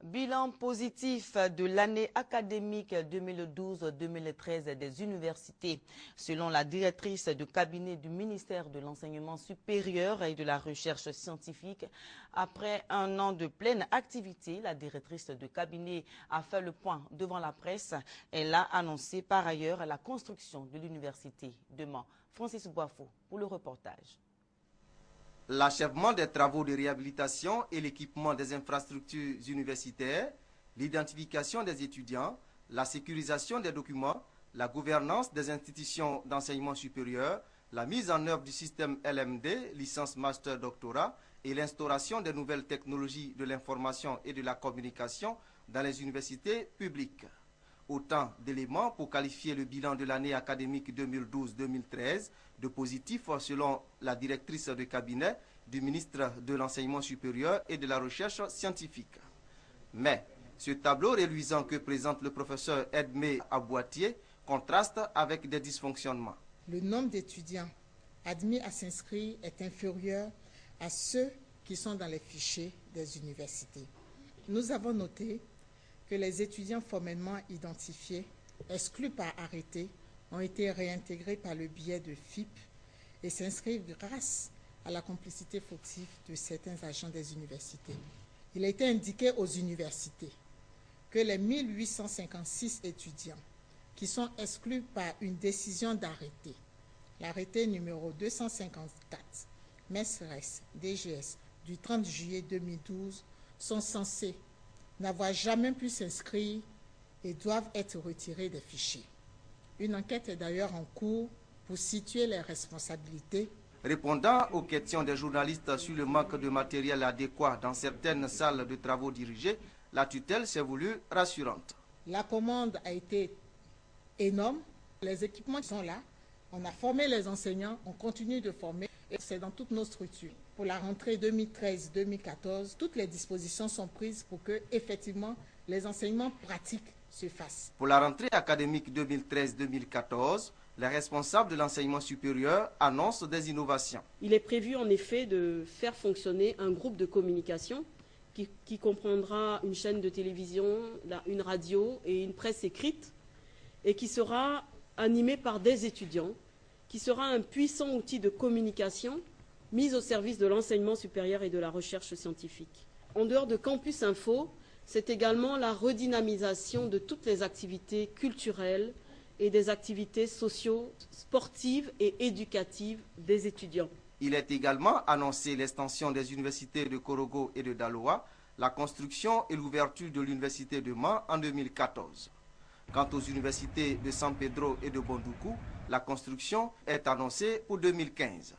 Bilan positif de l'année académique 2012-2013 des universités. Selon la directrice de cabinet du ministère de l'Enseignement supérieur et de la Recherche scientifique, après un an de pleine activité, la directrice de cabinet a fait le point devant la presse. Elle a annoncé par ailleurs la construction de l'université de Mans. Francis Boifo pour le reportage. L'achèvement des travaux de réhabilitation et l'équipement des infrastructures universitaires, l'identification des étudiants, la sécurisation des documents, la gouvernance des institutions d'enseignement supérieur, la mise en œuvre du système LMD, licence master doctorat, et l'instauration des nouvelles technologies de l'information et de la communication dans les universités publiques. Autant d'éléments pour qualifier le bilan de l'année académique 2012-2013 de positif selon la directrice de cabinet du ministre de l'Enseignement supérieur et de la Recherche scientifique. Mais ce tableau reluisant que présente le professeur Edmé Aboitier contraste avec des dysfonctionnements. Le nombre d'étudiants admis à s'inscrire est inférieur à ceux qui sont dans les fichiers des universités. Nous avons noté que les étudiants formellement identifiés, exclus par arrêté, ont été réintégrés par le biais de FIP et s'inscrivent grâce à la complicité fautive de certains agents des universités. Il a été indiqué aux universités que les 1856 étudiants qui sont exclus par une décision d'arrêté, l'arrêté numéro 254, MES-RES, DGS, du 30 juillet 2012, sont censés n'avoir jamais pu s'inscrire et doivent être retirés des fichiers. Une enquête est d'ailleurs en cours pour situer les responsabilités. Répondant aux questions des journalistes sur le manque de matériel adéquat dans certaines salles de travaux dirigées, la tutelle s'est voulue rassurante. La commande a été énorme, les équipements sont là, on a formé les enseignants, on continue de former, et c'est dans toutes nos structures. Pour la rentrée 2013-2014, toutes les dispositions sont prises pour que, effectivement, les enseignements pratiques se fassent. Pour la rentrée académique 2013-2014, les responsables de l'enseignement supérieur annoncent des innovations. Il est prévu en effet de faire fonctionner un groupe de communication qui comprendra une chaîne de télévision, une radio et une presse écrite, et qui sera animé par des étudiants, qui sera un puissant outil de communication mis au service de l'enseignement supérieur et de la recherche scientifique. En dehors de Campus Info, c'est également la redynamisation de toutes les activités culturelles et des activités socio, sportives et éducatives des étudiants. Il est également annoncé l'extension des universités de Korogo et de Daloa, la construction et l'ouverture de l'université de Mans en 2014. Quant aux universités de San Pedro et de Bondoukou, la construction est annoncée pour 2015.